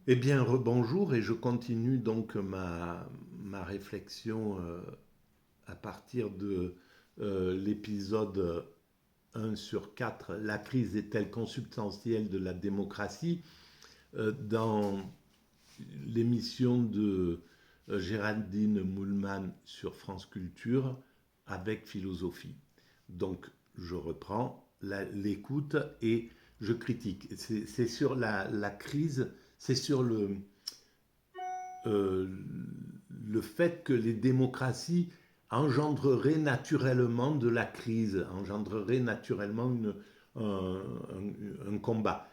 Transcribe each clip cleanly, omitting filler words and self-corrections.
Eh bien, rebonjour, et je continue donc ma réflexion à partir de l'épisode 1/4. La crise est-elle consubstantielle de la démocratie? Dans l'émission de Géraldine Moulman sur France Culture avec philosophie. Donc, je reprends l'écoute et je critique. C'est sur la crise, c'est sur euh, le fait que les démocraties engendreraient naturellement de la crise, engendreraient naturellement un combat.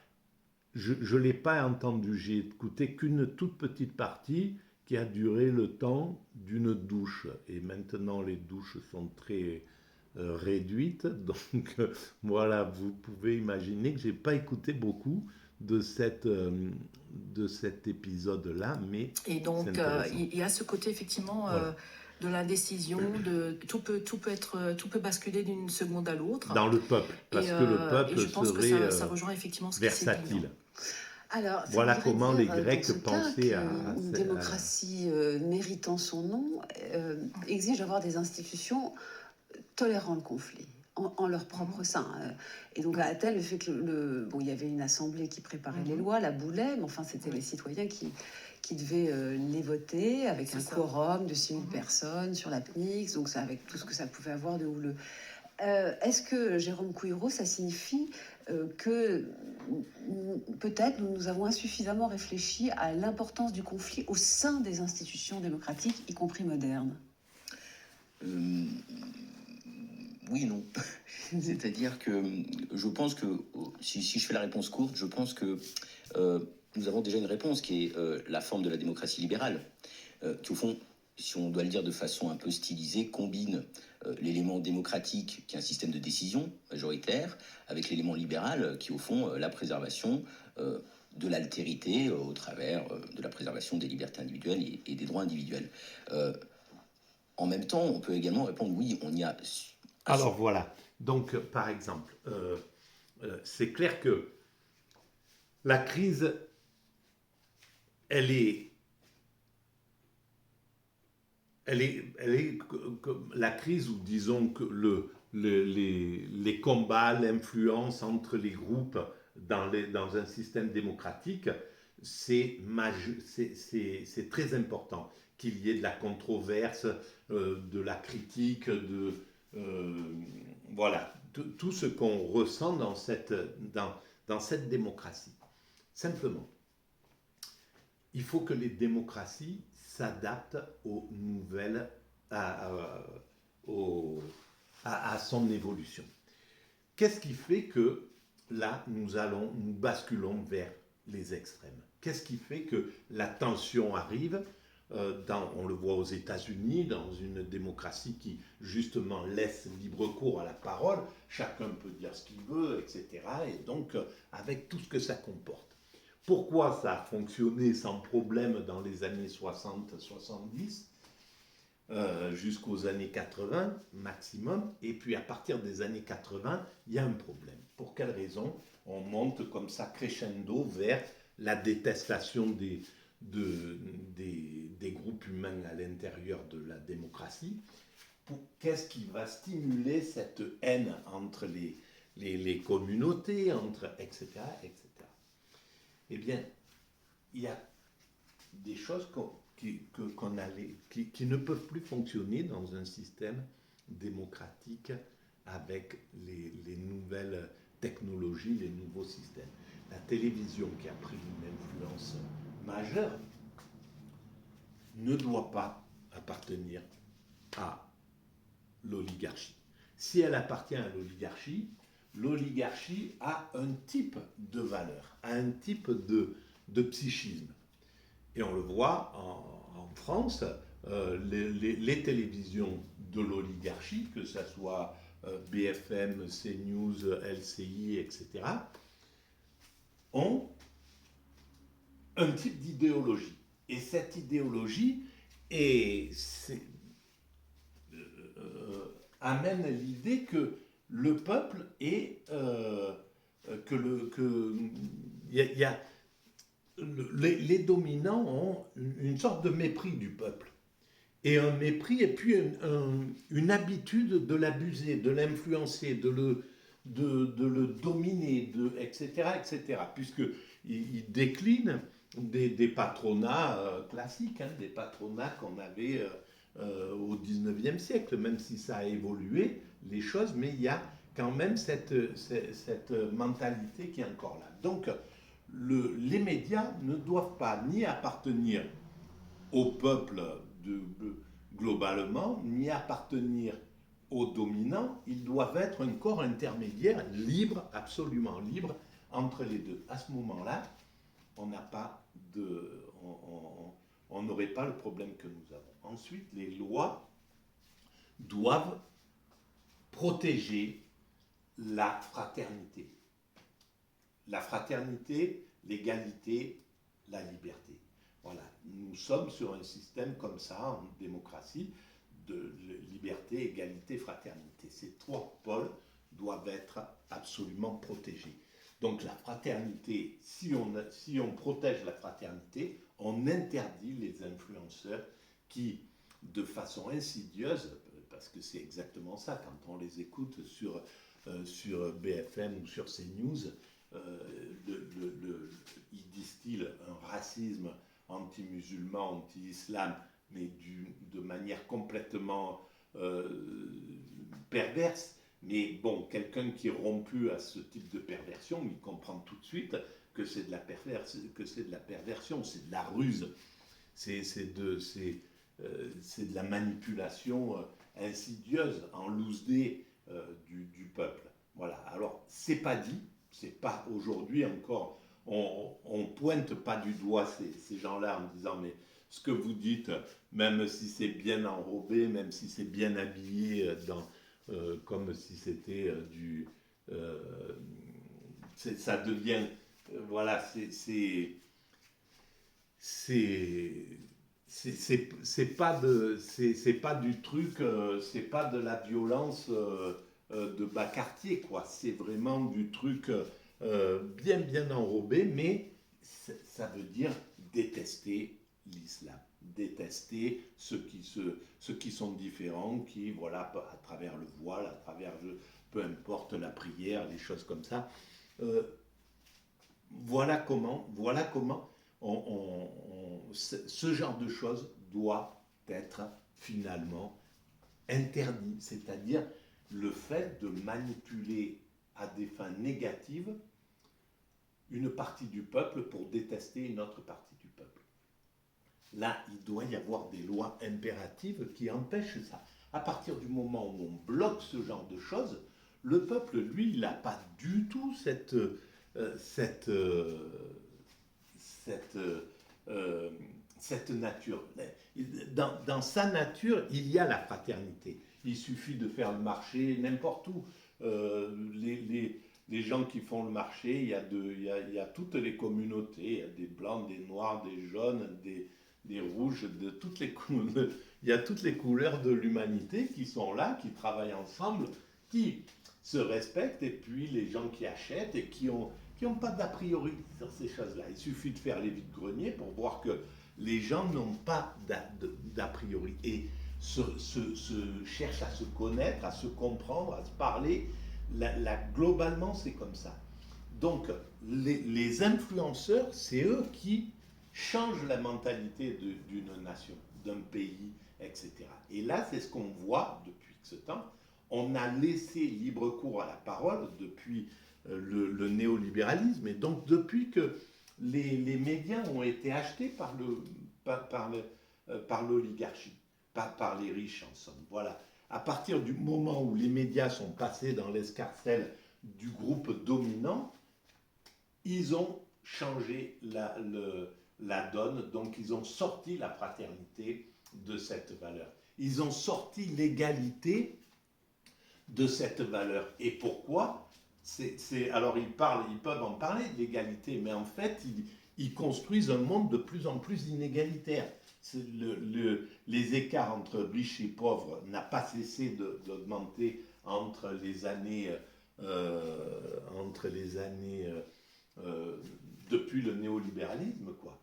Je ne l'ai pas entendu, j'ai écouté qu'une toute petite partie qui a duré le temps d'une douche. Et maintenant, les douches sont très réduites. Donc voilà, vous pouvez imaginer que je n'ai pas écouté beaucoup de, de cet épisode-là, mais Et c'est donc, intéressant. il y a ce côté effectivement Voilà. de l'indécision, tout peut basculer d'une seconde à l'autre. Dans le peuple, parce que le Et peuple je pense que serait ça rejoint effectivement ce qui s'est dit, hein. versatile. Alors, ça Voilà voudrait comment les dire dans Grecs ce cas pensaient qu'une démocratie méritant son nom exige d'avoir des institutions tolérant le conflit en leur propre sein. Et donc à Athènes, le fait que bon, il y avait une assemblée qui préparait les lois, la boulait, mais enfin c'était les citoyens qui devaient les voter avec C'est un ça. quorum de 6000 personnes sur la PNIX, donc ça, avec tout ce que ça pouvait avoir de houleux. Est-ce que Jérôme Couillereau, ça signifie que peut-être nous avons insuffisamment réfléchi à l'importance du conflit au sein des institutions démocratiques, y compris modernes? Oui et non. C'est-à-dire que je pense que, si je fais la réponse courte, je pense que nous avons déjà une réponse qui est la forme de la démocratie libérale, qui au fond, si on doit le dire de façon un peu stylisée, combine l'élément démocratique, qui est un système de décision majoritaire, avec l'élément libéral, qui est au fond la préservation de l'altérité au travers de la préservation des libertés individuelles et des droits individuels. En même temps, on peut également répondre oui, on y a... Alors voilà, donc par exemple, c'est clair que la crise, elle est, la crise, ou disons que les combats, l'influence entre les groupes dans un système démocratique, c'est très important qu'il y ait de la controverse, de la critique, euh, voilà, tout ce qu'on ressent dans cette démocratie. Simplement, il faut que les démocraties s'adaptent aux nouvelles, à, au- à son évolution. Qu'est-ce qui fait que là, nous basculons vers les extrêmes? Qu'est-ce qui fait que la tension arrive? On le voit aux États-Unis, dans une démocratie qui justement laisse libre cours à la parole, chacun peut dire ce qu'il veut, etc. Et donc, avec tout ce que ça comporte. Pourquoi ça a fonctionné sans problème dans les années 60-70 jusqu'aux années 80 maximum, et puis à partir des années 80, il y a un problème. Pour quelle raison? On monte comme ça crescendo vers la détestation des groupes humains à l'intérieur de la démocratie. Qu'est-ce qui va stimuler cette haine entre les communautés, etc., etc. Eh bien, il y a des choses qui ne peuvent plus fonctionner dans un système démocratique avec les nouvelles technologies, les nouveaux systèmes. La télévision, qui a pris une influence majeure, ne doit pas appartenir à l'oligarchie. Si elle appartient à l'oligarchie, l'oligarchie a un type de valeur, a un type de psychisme. Et on le voit en France, les télévisions de l'oligarchie, que ce soit BFM, CNews, LCI, etc., ont un type d'idéologie. Et cette idéologie amène l'idée que le peuple est... que le... Que, y a, les dominants ont une sorte de mépris du peuple. Et un mépris, et puis une habitude de l'abuser, de l'influencer, de le dominer, etc., etc. Puisqu'il décline des patronats classiques, hein, des patronats qu'on avait au 19e siècle, même si ça a évolué, les choses, mais il y a quand même cette mentalité qui est encore là. Donc, les médias ne doivent pas ni appartenir au peuple globalement, ni appartenir aux dominants, ils doivent être un corps intermédiaire libre, absolument libre, entre les deux. À ce moment-là, on n'a pas de, on n'aurait pas le problème que nous avons. Ensuite, les lois doivent protéger la fraternité. La fraternité, l'égalité, la liberté. Voilà, nous sommes sur un système comme ça, en démocratie, de liberté, égalité, fraternité. Ces trois pôles doivent être absolument protégés. Donc la fraternité, si on protège la fraternité, on interdit les influenceurs qui, de façon insidieuse, parce que c'est exactement ça, quand on les écoute sur BFM ou sur CNews, ils distillent un racisme anti-musulman, anti-islam, mais de manière complètement perverse. Mais bon, quelqu'un qui est rompu à ce type de perversion, il comprend tout de suite que c'est de la perversion, c'est de la ruse, c'est de la manipulation insidieuse, en loose day du peuple. Voilà. Alors, c'est pas dit, c'est pas aujourd'hui encore. On pointe pas du doigt ces gens-là en disant mais ce que vous dites, même si c'est bien enrobé, même si c'est bien habillé comme si c'était ça devient voilà c'est pas du truc, c'est pas de la violence de bas quartier quoi. C'est vraiment du truc bien enrobé, mais ça veut dire détester l'islam, détester ceux qui sont différents, qui voilà à travers le voile, à travers peu importe la prière, les choses comme ça. Voilà comment ce genre de choses doit être finalement interdit, c'est-à-dire le fait de manipuler à des fins négatives une partie du peuple pour détester une autre partie du peuple. Là, il doit y avoir des lois impératives qui empêchent ça. À partir du moment où on bloque ce genre de choses, le peuple, lui, il n'a pas du tout cette nature. Dans sa nature, il y a la fraternité. Il suffit de faire le marché n'importe où. Les gens qui font le marché, il y a toutes les communautés. Il y a des blancs, des noirs, des jaunes, des rouges, de toutes les couleurs. Il y a toutes les couleurs de l'humanité qui sont là, qui travaillent ensemble, qui se respectent. Et puis les gens qui achètent et qui ont pas d'a priori sur ces choses-là. Il suffit de faire les vides-greniers pour voir que les gens n'ont pas d'a priori et cherchent à se connaître, à se comprendre, à se parler. Globalement, c'est comme ça. Donc, les influenceurs, c'est eux qui changent la mentalité d'une nation, d'un pays, etc. Et là, c'est ce qu'on voit depuis ce temps. On a laissé libre cours à la parole depuis le néolibéralisme, et donc depuis que les médias ont été achetés par l'oligarchie, par les riches en somme. Voilà. À partir du moment où les médias sont passés dans l'escarcelle du groupe dominant, ils ont changé la donne, donc ils ont sorti la fraternité de cette valeur. Ils ont sorti l'égalité de cette valeur. Et pourquoi ? Alors ils peuvent en parler de l'égalité, mais en fait, ils construisent un monde de plus en plus inégalitaire. Les écarts entre riches et pauvres n'a pas cessé d'augmenter entre les années depuis le néolibéralisme, quoi.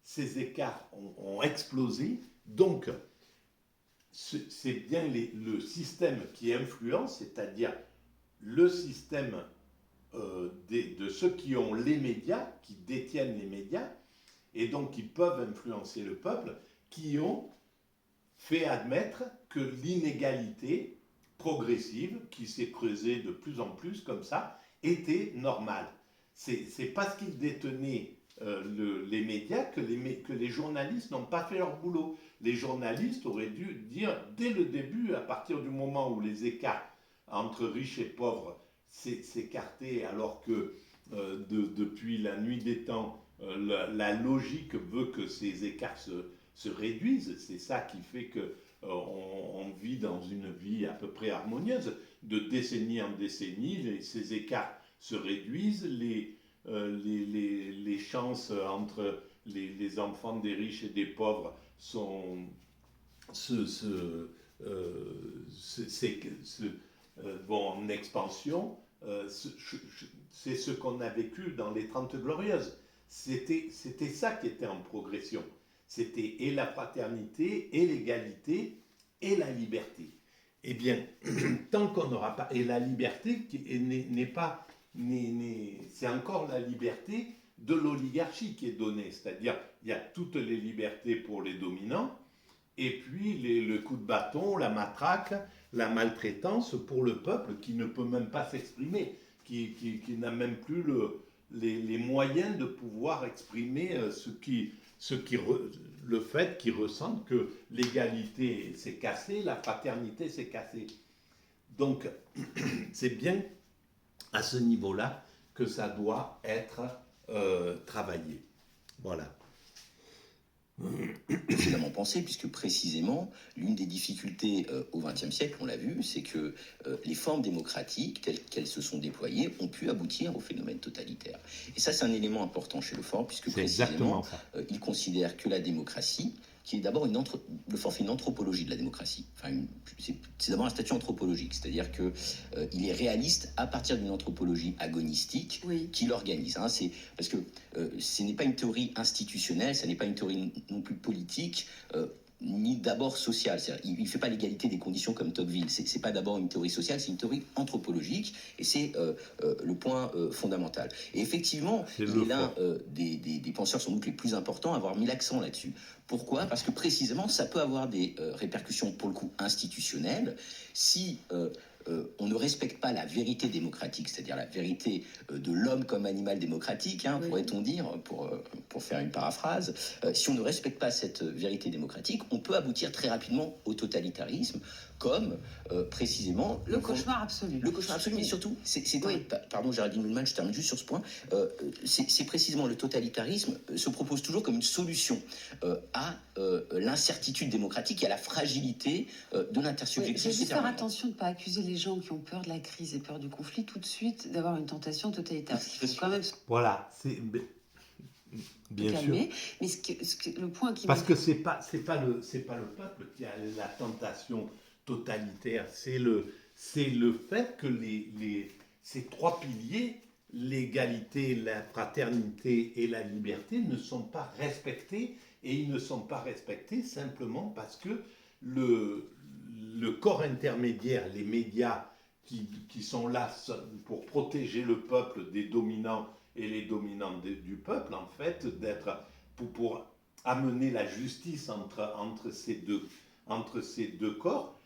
Ces écarts ont explosé, donc c'est bien le système qui influence, c'est-à-dire le système de ceux qui ont les médias, qui détiennent les médias, et donc qui peuvent influencer le peuple, qui ont fait admettre que l'inégalité progressive, qui s'est creusée de plus en plus comme ça, était normale. C'est parce qu'ils détenaient les médias que les journalistes n'ont pas fait leur boulot. Les journalistes auraient dû dire dès le début, à partir du moment où les écarts entre riches et pauvres s'écartaient, alors que depuis la nuit des temps, la logique veut que ces écarts se réduisent. C'est ça qui fait que on vit dans une vie à peu près harmonieuse. De décennie en décennie, ces écarts se réduisent, les chances entre les enfants des riches et des pauvres vont en expansion. C'est ce qu'on a vécu dans les 30 Glorieuses. C'était ça qui était en progression. C'était et la fraternité, et l'égalité, et la liberté. Eh bien, tant qu'on n'aura pas... Et la liberté n'est pas... c'est encore la liberté de l'oligarchie qui est donnée. C'est-à-dire, il y a toutes les libertés pour les dominants, et puis le coup de bâton, la matraque, la maltraitance pour le peuple qui ne peut même pas s'exprimer, qui n'a même plus les moyens de pouvoir exprimer le fait qu'ils ressentent que l'égalité s'est cassée, la fraternité s'est cassée. Donc, c'est bien à ce niveau-là que ça doit être travaillé. Voilà. Évidemment pensé, puisque précisément, l'une des difficultés au XXe siècle, on l'a vu, c'est que les formes démocratiques, telles qu'elles se sont déployées, ont pu aboutir au phénomène totalitaire. Et ça, c'est un élément important chez Lefort, puisque précisément, il considère que la démocratie, qui est d'abord Lefort fait une anthropologie de la démocratie. Enfin, c'est d'abord un statut anthropologique, c'est-à-dire que il est réaliste à partir d'une anthropologie agonistique qui l'organise. Hein. Parce que ce n'est pas une théorie institutionnelle, ce n'est pas une théorie non plus politique. Ni d'abord sociale. Il ne fait pas l'égalité des conditions comme Tocqueville. Ce n'est pas d'abord une théorie sociale, c'est une théorie anthropologique, et c'est le point fondamental. Et effectivement, il est l'un des penseurs sans doute les plus importants à avoir mis l'accent là-dessus. Pourquoi ? Parce que précisément, ça peut avoir des répercussions, pour le coup, institutionnelles, si on ne respecte pas la vérité démocratique, c'est-à-dire la vérité de l'homme comme animal démocratique, hein, pourrait-on dire, pour faire une paraphrase. Si on ne respecte pas cette vérité démocratique, on peut aboutir très rapidement au totalitarisme, comme précisément... Le cauchemar absolu. Le cauchemar absolu, mais surtout, pardon Géraldine Mühlmann, je termine juste sur ce point, c'est précisément le totalitarisme se propose toujours comme une solution à l'incertitude démocratique et à la fragilité de l'intersubjectivité. Il faut juste faire attention de ne pas accuser les gens qui ont peur de la crise et peur du conflit tout de suite d'avoir une tentation totalitaire. Il faut quand même voilà, c'est bien calmer. sûr. Mais le point qui parce que c'est pas le peuple qui a la tentation totalitaire, c'est le fait que ces trois piliers, l'égalité, la fraternité et la liberté, ne sont pas respectés, et ils ne sont pas respectés simplement parce que le corps intermédiaire, les médias qui sont là pour protéger le peuple des dominants et les dominants du peuple, en fait, pour amener la justice entre ces deux corps,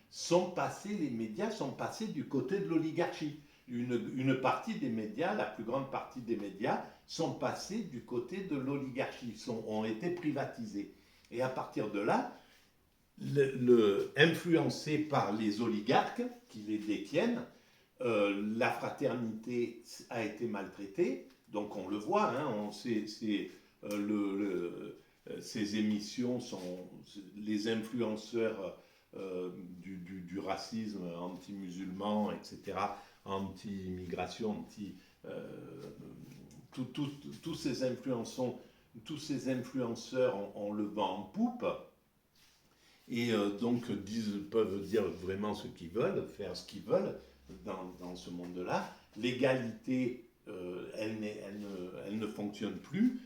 les médias sont passés du côté de l'oligarchie. Une partie des médias, la plus grande partie des médias, sont passés du côté de l'oligarchie, ont été privatisés. Et à partir de là, influencés par les oligarques qui les détiennent, la fraternité a été maltraitée. Donc on le voit, hein, ces émissions sont les influenceurs du racisme anti-musulman, etc., anti-immigration, tous ces influenceurs ont le vent en poupe, et donc peuvent dire vraiment ce qu'ils veulent, faire ce qu'ils veulent dans ce monde-là. L'égalité elle ne fonctionne plus.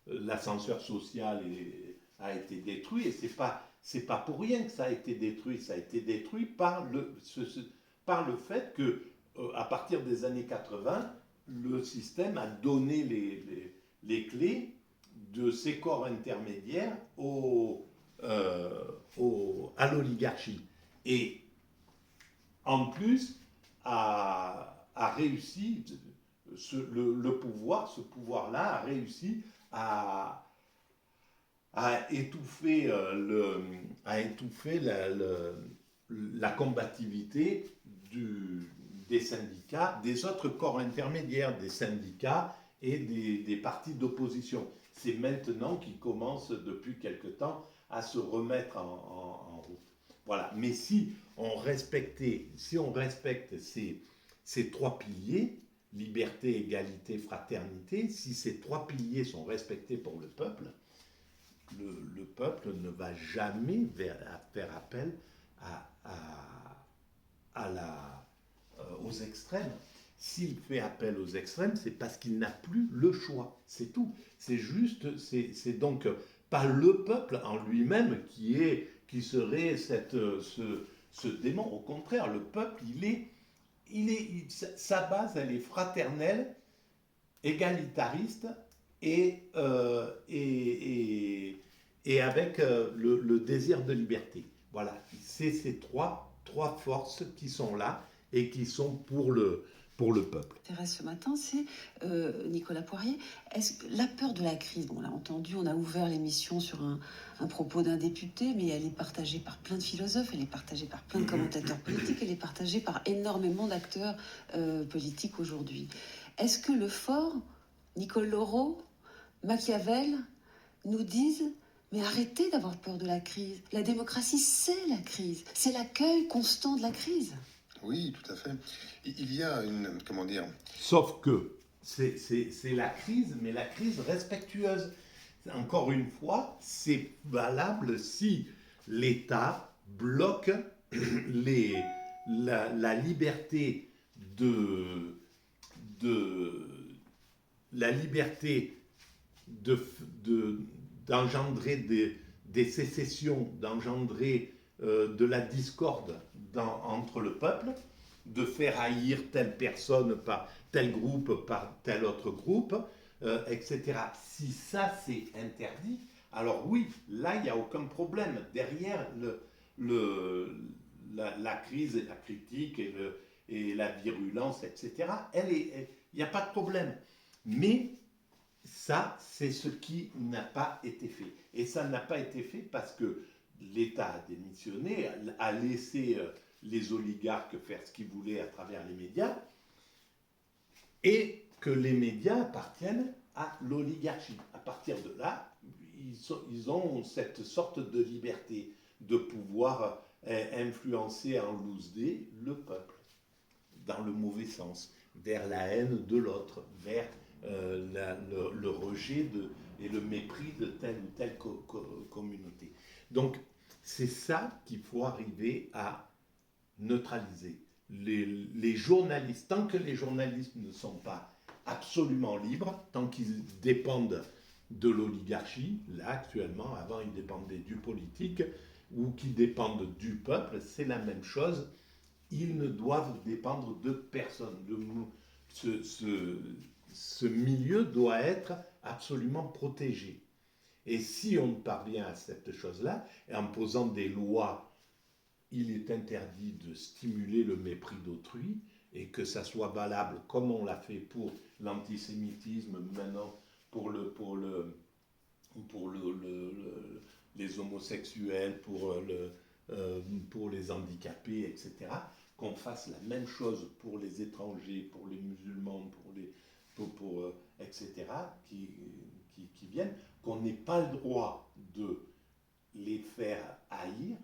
L'ascenseur social a été détruit, et c'est pas pour rien que ça a été détruit. Ça a été détruit par le fait que, à partir des années 80, le système a donné les clés de ces corps intermédiaires à l'oligarchie. Et en plus, a réussi, ce pouvoir-là a réussi à étouffer, la combativité des syndicats, des autres corps intermédiaires, des syndicats et des partis d'opposition. C'est maintenant qu'ils commencent, depuis quelque temps, à se remettre en route. Voilà. Mais si on respecte ces trois piliers, liberté, égalité, fraternité, si ces trois piliers sont respectés pour le peuple, le peuple ne va jamais faire appel aux extrêmes. S'il fait appel aux extrêmes, c'est parce qu'il n'a plus le choix. C'est tout. C'est juste, c'est donc pas le peuple en lui-même qui serait ce démon. Au contraire, le peuple, sa base, elle est fraternelle, égalitariste et avec le désir de liberté. Voilà, c'est ces trois forces qui sont là et qui sont pour le peuple. Intéresse ce matin, c'est Nicolas Poirier. Est-ce que la peur de la crise, bon, on l'a entendu, on a ouvert l'émission sur un propos d'un député, mais elle est partagée par plein de philosophes, elle est partagée par plein de commentateurs politiques, elle est partagée par énormément d'acteurs politiques aujourd'hui. Est-ce que le fort, Nicole Laureau, Machiavel nous disent: mais arrêtez d'avoir peur de la crise. La démocratie, c'est la crise. C'est l'accueil constant de la crise. Oui, tout à fait. Il y a une, comment dire... Sauf que c'est la crise, mais la crise respectueuse. Encore une fois, c'est valable si l'État bloque la liberté d'engendrer des sécessions, d'engendrer de la discorde entre le peuple, de faire haïr telle personne par tel groupe par tel autre groupe, etc. Si ça c'est interdit, alors oui, là il n'y a aucun problème. Derrière la crise et la critique et la virulence, etc., il n'y a pas de problème. Mais ça, c'est ce qui n'a pas été fait. Et ça n'a pas été fait parce que l'État a démissionné, a laissé les oligarques faire ce qu'ils voulaient à travers les médias, et que les médias appartiennent à l'oligarchie. À partir de là, ils ont cette sorte de liberté de pouvoir influencer en loose day le peuple, dans le mauvais sens, vers la haine de l'autre, vers le rejet et le mépris de telle ou telle communauté. Donc, c'est ça qu'il faut arriver à neutraliser. Les journalistes, tant que les journalistes ne sont pas absolument libres, tant qu'ils dépendent de l'oligarchie, là actuellement, avant ils dépendaient du politique, ou qu'ils dépendent du peuple, c'est la même chose. Ils ne doivent dépendre de personne. Ce milieu doit être absolument protégé. Et si on parvient à cette chose-là, et en posant des lois, il est interdit de stimuler le mépris d'autrui, et que ça soit valable comme on l'a fait pour l'antisémitisme, maintenant pour les homosexuels, pour les handicapés, etc., qu'on fasse la même chose pour les étrangers, pour les musulmans, etc., qui viennent, qu'on n'ait pas le droit de les faire haïr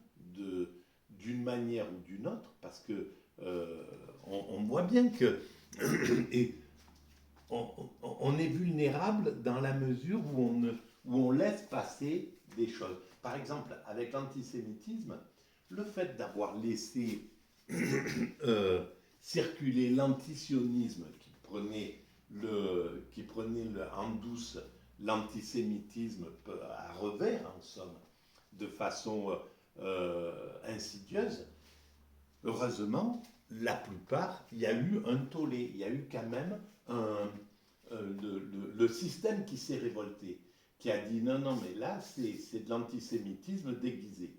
d'une manière ou d'une autre, parce que on voit bien que on est vulnérable dans la mesure où on laisse passer des choses. Par exemple, avec l'antisémitisme, le fait d'avoir laissé circuler l'antisionisme, qui en douce l'antisémitisme à revers, en somme, de façon insidieuse, heureusement, la plupart, il y a eu un tollé, il y a eu quand même le système qui s'est révolté, qui a dit non, non, mais là, c'est de l'antisémitisme déguisé.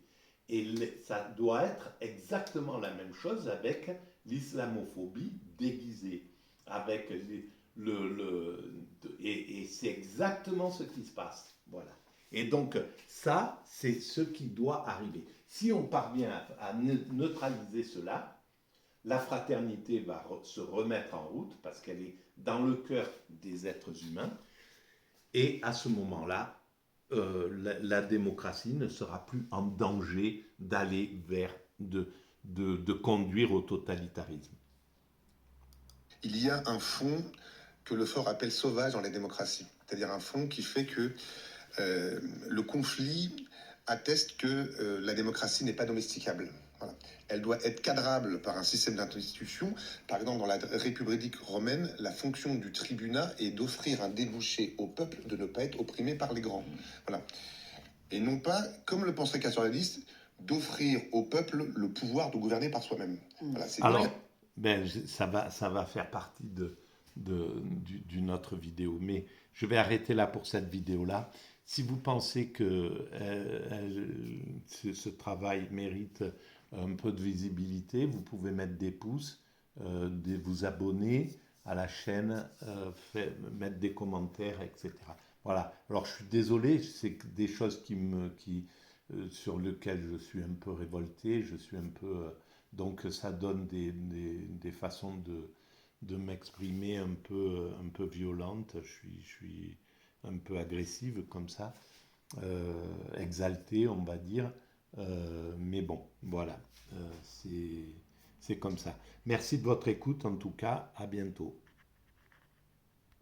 Et ça doit être exactement la même chose avec l'islamophobie déguisée. Avec et c'est exactement ce qui se passe. Voilà. Et donc, ça, c'est ce qui doit arriver. Si on parvient à neutraliser cela, la fraternité va se remettre en route parce qu'elle est dans le cœur des êtres humains. Et à ce moment-là, la démocratie ne sera plus en danger d'aller vers, de conduire au totalitarisme. Il y a un fond que Lefort appelle sauvage dans les démocraties. C'est-à-dire un fond qui fait que le conflit atteste que la démocratie n'est pas domesticable. Voilà. Elle doit être cadrable par un système d'institutions. Par exemple, dans la République romaine, la fonction du tribunat est d'offrir un débouché au peuple, de ne pas être opprimé par les grands. Voilà. Et non pas, comme le penserait Castoriadis, d'offrir au peuple le pouvoir de gouverner par soi-même. Voilà, alors, ça va faire partie d'une autre vidéo, mais je vais arrêter là pour cette vidéo-là. Si vous pensez que ce travail mérite un peu de visibilité, vous pouvez mettre des pouces, vous abonner à la chaîne, mettre des commentaires, etc. Voilà. Alors je suis désolé, c'est des choses sur lesquelles je suis un peu révolté, je suis un peu... donc ça donne des façons de m'exprimer un peu violentes, je suis un peu agressive comme ça, exaltée on va dire, mais bon, voilà, c'est comme ça. Merci de votre écoute en tout cas, à bientôt.